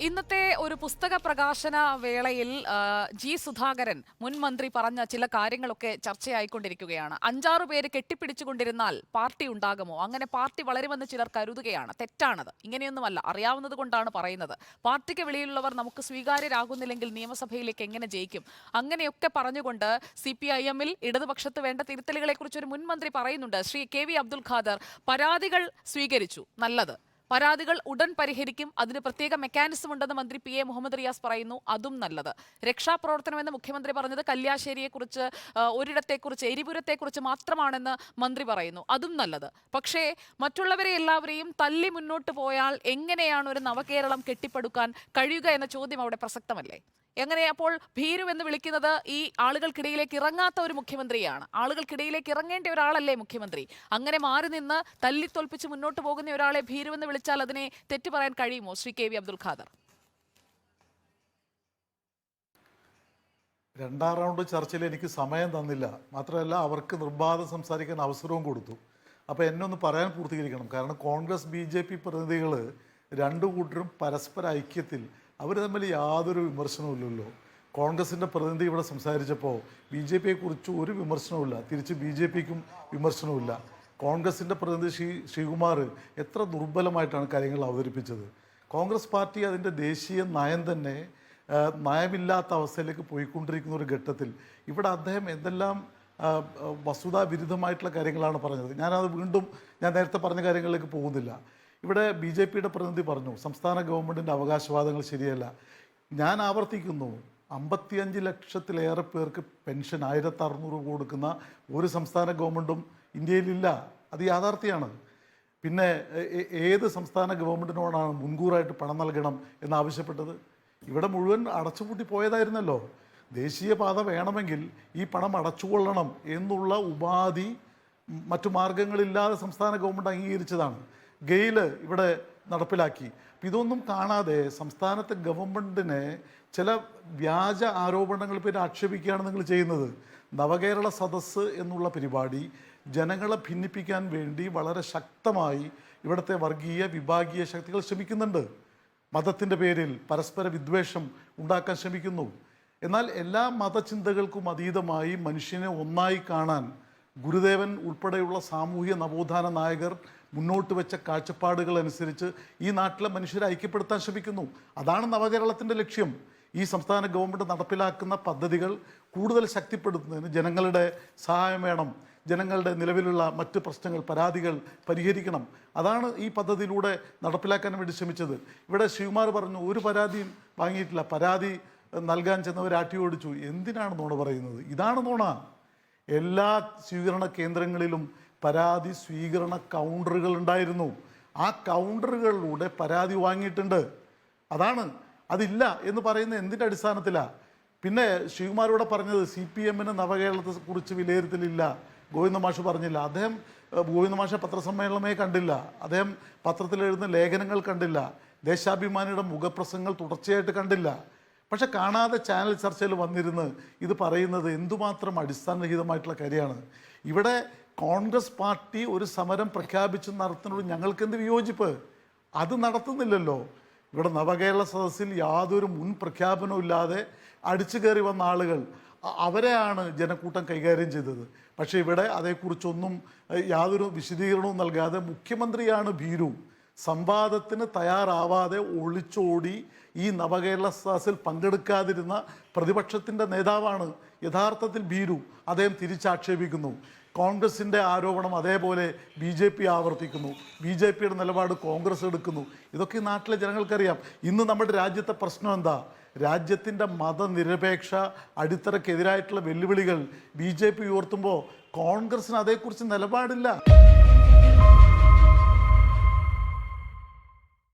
ഇന്നത്തെ ഒരു പുസ്തക പ്രകാശന വേളയിൽ ജി സുധാകരൻ മുൻ മന്ത്രി പറഞ്ഞ ചില കാര്യങ്ങളൊക്കെ ചർച്ചയായിക്കൊണ്ടിരിക്കുകയാണ്. 5-6 പേര് കെട്ടിപ്പിടിച്ചുകൊണ്ടിരുന്നാൽ പാർട്ടി ഉണ്ടാകുമോ? അങ്ങനെ പാർട്ടി വളരുമെന്ന് ചിലർ കരുതുകയാണ്. തെറ്റാണത്. ഇങ്ങനെയൊന്നുമല്ല. അറിയാവുന്നത് കൊണ്ടാണ് പറയുന്നത്. പാർട്ടിക്ക് വെളിയിലുള്ളവർ നമുക്ക് സ്വീകാര്യരാകുന്നില്ലെങ്കിൽ നിയമസഭയിലേക്ക് എങ്ങനെ ജയിക്കും? അങ്ങനെയൊക്കെ പറഞ്ഞുകൊണ്ട് CPIM-ൽ ഇടതുപക്ഷത്ത് വേണ്ട തിരുത്തലുകളെക്കുറിച്ച് ഒരു മുൻ മന്ത്രി പറയുന്നുണ്ട്. ശ്രീ KV അബ്ദുൽ ഖാദർ, പരാതികൾ സ്വീകരിച്ചു, നല്ലത്. പരാതികൾ ഉടൻ പരിഹരിക്കും, അതിന് പ്രത്യേക മെക്കാനിസം ഉണ്ടെന്ന് മന്ത്രി PA മുഹമ്മദ് റിയാസ് പറയുന്നു, അതും നല്ലത്. രക്ഷാപ്രവർത്തനമെന്ന് മുഖ്യമന്ത്രി പറഞ്ഞത് കല്യാശ്ശേരിയെക്കുറിച്ച്, ഒരിടത്തെക്കുറിച്ച്, എരിപുരത്തെക്കുറിച്ച് മാത്രമാണെന്ന് മന്ത്രി പറയുന്നു, അതും നല്ലത്. പക്ഷേ മറ്റുള്ളവരെ എല്ലാവരെയും തള്ളി മുന്നോട്ട് പോയാൽ എങ്ങനെയാണ് ഒരു നവകേരളം കെട്ടിപ്പടുക്കാൻ കഴിയുക എന്ന ചോദ്യം അവിടെ പ്രസക്തമല്ലേ? എങ്ങനെ അപ്പോൾ ഭീരു എന്ന് വിളിക്കുന്നത് ഈ ആളുകൾക്കിടയിലേക്ക് ഇറങ്ങാത്ത ഒരു മുഖ്യമന്ത്രിയാണ്? ആളുകൾക്കിടയിലേക്ക് ഇറങ്ങേണ്ട ഒരാളല്ലേ മുഖ്യമന്ത്രി? അങ്ങനെ മാറി നിന്ന് തല്ലിത്തൊൽപ്പിച്ച് മുന്നോട്ട് പോകുന്ന ഒരാളെ ഭീരു എന്ന് വിളിച്ചാൽ അതിനെ തെറ്റു പറയാൻ കഴിയുമോ ശ്രീ KV അബ്ദുൽ ഖാദർ? രണ്ടാം റൗണ്ട് ചർച്ചയിൽ എനിക്ക് സമയം തന്നില്ല, മാത്രമല്ല അവർക്ക് നിർബാധം സംസാരിക്കാൻ അവസരവും കൊടുത്തു. അപ്പോൾ എന്നെ ഒന്ന് പറയാൻ പൂർത്തീകരിക്കണം. കാരണം കോൺഗ്രസ് BJP പ്രതിനിധികൾ രണ്ടു കൂട്ടരും പരസ്പര ഐക്യത്തിൽ അവർ തമ്മിൽ യാതൊരു വിമർശനവുമില്ലല്ലോ. കോൺഗ്രസിൻ്റെ പ്രതിനിധി ഇവിടെ സംസാരിച്ചപ്പോൾ BJPയെക്കുറിച്ച് ഒരു വിമർശനവുമില്ല, തിരിച്ച് BJPക്കും വിമർശനവുമില്ല. കോൺഗ്രസിൻ്റെ പ്രതിനിധി ശ്രീകുമാർ എത്ര ദുർബലമായിട്ടാണ് കാര്യങ്ങൾ അവതരിപ്പിച്ചത്. കോൺഗ്രസ് പാർട്ടി അതിൻ്റെ ദേശീയ നയം തന്നെ നയമില്ലാത്ത അവസ്ഥയിലേക്ക് പോയിക്കൊണ്ടിരിക്കുന്ന ഒരു ഘട്ടത്തിൽ ഇവിടെ അദ്ദേഹം എന്തെല്ലാം വസ്തുതാവിരുദ്ധമായിട്ടുള്ള കാര്യങ്ങളാണ് പറഞ്ഞത്. ഞാനത് വീണ്ടും ഞാൻ നേരത്തെ പറഞ്ഞ കാര്യങ്ങളിലേക്ക് പോകുന്നില്ല. ഇവിടെ BJPയുടെ പ്രതിനിധി പറഞ്ഞു സംസ്ഥാന ഗവൺമെൻറ്റിൻ്റെ അവകാശവാദങ്ങൾ ശരിയല്ല. ഞാൻ ആവർത്തിക്കുന്നു, 55 ലക്ഷത്തിലേറെ പേർക്ക് പെൻഷൻ 1600 കൊടുക്കുന്ന ഒരു സംസ്ഥാന ഗവൺമെൻറ്റും ഇന്ത്യയിലില്ല. അത് യാഥാർത്ഥ്യമാണ്. പിന്നെ ഏത് സംസ്ഥാന ഗവൺമെൻറ്റിനോടാണ് മുൻകൂറായിട്ട് പണം നൽകണം എന്നാവശ്യപ്പെട്ടത്? ഇവിടെ മുഴുവൻ അടച്ചുപൂട്ടി പോയതായിരുന്നല്ലോ. ദേശീയപാത വേണമെങ്കിൽ ഈ പണം അടച്ചുകൊള്ളണം എന്നുള്ള ഉപാധി മറ്റു മാർഗങ്ങളില്ലാതെ സംസ്ഥാന ഗവൺമെൻറ് അംഗീകരിച്ചതാണ്. ഗെയില് ഇവിടെ നടപ്പിലാക്കി. ഇതൊന്നും കാണാതെ സംസ്ഥാനത്തെ ഗവൺമെൻറ്റിനെ ചില വ്യാജ ആരോപണങ്ങൾ പേര് ആക്ഷേപിക്കുകയാണ് നിങ്ങൾ ചെയ്യുന്നത്. നവകേരള സദസ്സ് എന്നുള്ള പരിപാടി ജനങ്ങളെ ഭിന്നിപ്പിക്കാൻ വേണ്ടി വളരെ ശക്തമായി ഇവിടുത്തെ വർഗീയ വിഭാഗീയ ശക്തികൾ ശ്രമിക്കുന്നുണ്ട്. മതത്തിൻ്റെ പേരിൽ പരസ്പര വിദ്വേഷം ഉണ്ടാക്കാൻ ശ്രമിക്കുന്നു. എന്നാൽ എല്ലാ മതചിന്തകൾക്കും അതീതമായി മനുഷ്യനെ ഒന്നായി കാണാൻ ഗുരുദേവൻ ഉൾപ്പെടെയുള്ള സാമൂഹ്യ നവോത്ഥാന നായകർ മുന്നോട്ട് വെച്ച കാഴ്ചപ്പാടുകൾ അനുസരിച്ച് ഈ നാട്ടിലെ മനുഷ്യരെ ഐക്യപ്പെടുത്താൻ ശ്രമിക്കുന്നു. അതാണ് നവകേരളത്തിൻ്റെ ലക്ഷ്യം. ഈ സംസ്ഥാന ഗവൺമെൻറ് നടപ്പിലാക്കുന്ന പദ്ധതികൾ കൂടുതൽ ശക്തിപ്പെടുത്തുന്നതിന് ജനങ്ങളുടെ സഹായം വേണം. ജനങ്ങളുടെ നിലവിലുള്ള മറ്റ് പ്രശ്നങ്ങൾ, പരാതികൾ പരിഹരിക്കണം. അതാണ് ഈ പദ്ധതിയിലൂടെ നടപ്പിലാക്കാൻ വേണ്ടി ശ്രമിച്ചത്. ഇവിടെ ശിവകുമാർ പറഞ്ഞു ഒരു പരാതിയും വാങ്ങിയിട്ടില്ല, പരാതി നൽകാൻ ചെന്നവർ ആട്ടി ഓടിച്ചു. എന്തിനാണ് നുണ പറയുന്നത്? ഇതാണ് നുണ. എല്ലാ സ്വീകരണ കേന്ദ്രങ്ങളിലും പരാതി സ്വീകരണ കൗണ്ടറുകൾ ഉണ്ടായിരുന്നു. ആ കൗണ്ടറുകളിലൂടെ പരാതി വാങ്ങിയിട്ടുണ്ട്. അതില്ല എന്ന് പറയുന്നത് എന്തിൻ്റെ അടിസ്ഥാനത്തിലാണ്? പിന്നെ ശിവകുമാരോടെ പറഞ്ഞത് CPM-ന് നവകേരളത്തെ കുറിച്ച് വിലയിരുത്തലില്ല, ഗോവിന്ദ മാഷ് പറഞ്ഞില്ല. ഗോവിന്ദ മാഷ പത്രസമ്മേളനമേ കണ്ടില്ല, അദ്ദേഹം പത്രത്തിലെഴുതുന്ന ലേഖനങ്ങൾ കണ്ടില്ല, ദേശാഭിമാനിയുടെ മുഖപ്രസംഗങ്ങൾ തുടർച്ചയായിട്ട് കണ്ടില്ല. പക്ഷെ കാണാതെ ചാനൽ ചർച്ചയിൽ വന്നിരുന്ന് ഇത് പറയുന്നത് എന്തുമാത്രം അടിസ്ഥാനരഹിതമായിട്ടുള്ള കാര്യമാണ്. ഇവിടെ കോൺഗ്രസ് പാർട്ടി ഒരു സമരം പ്രഖ്യാപിച്ച് നടത്തുന്നത് ഞങ്ങൾക്കെന്ത് വിയോജിപ്പ്? അത് നടത്തുന്നില്ലല്ലോ. ഇവിടെ നവകേരള സദസ്സിൽ യാതൊരു മുൻ പ്രഖ്യാപനവും ഇല്ലാതെ അടിച്ചു കയറി വന്ന ആളുകൾ, അവരെയാണ് ജനക്കൂട്ടം കൈകാര്യം ചെയ്തത്. പക്ഷേ ഇവിടെ അതേക്കുറിച്ചൊന്നും യാതൊരു വിശദീകരണവും നൽകാതെ മുഖ്യമന്ത്രിയാണ് ഭീരു, സംവാദത്തിന് തയ്യാറാവാതെ ഒളിച്ചോടി ഈ നവകേരള സദസ്സിൽ പങ്കെടുക്കാതിരുന്ന പ്രതിപക്ഷത്തിൻ്റെ നേതാവാണ് യഥാർത്ഥത്തിൽ ഭീരു. അദ്ദേഹം തിരിച്ചാക്ഷേപിക്കുന്നു. കോൺഗ്രസിൻ്റെ ആരോപണം അതേപോലെ BJP ആവർത്തിക്കുന്നു. BJPയുടെ നിലപാട് കോൺഗ്രസ് എടുക്കുന്നു. ഇതൊക്കെ നാട്ടിലെ ജനങ്ങൾക്കറിയാം. ഇന്ന് നമ്മുടെ രാജ്യത്തെ പ്രശ്നം എന്താ? രാജ്യത്തിൻ്റെ മതനിരപേക്ഷ അടിത്തറയ്ക്കെതിരായിട്ടുള്ള വെല്ലുവിളികൾ BJP ഉയർത്തുമ്പോൾ കോൺഗ്രസിന് അതേക്കുറിച്ച് നിലപാടില്ല.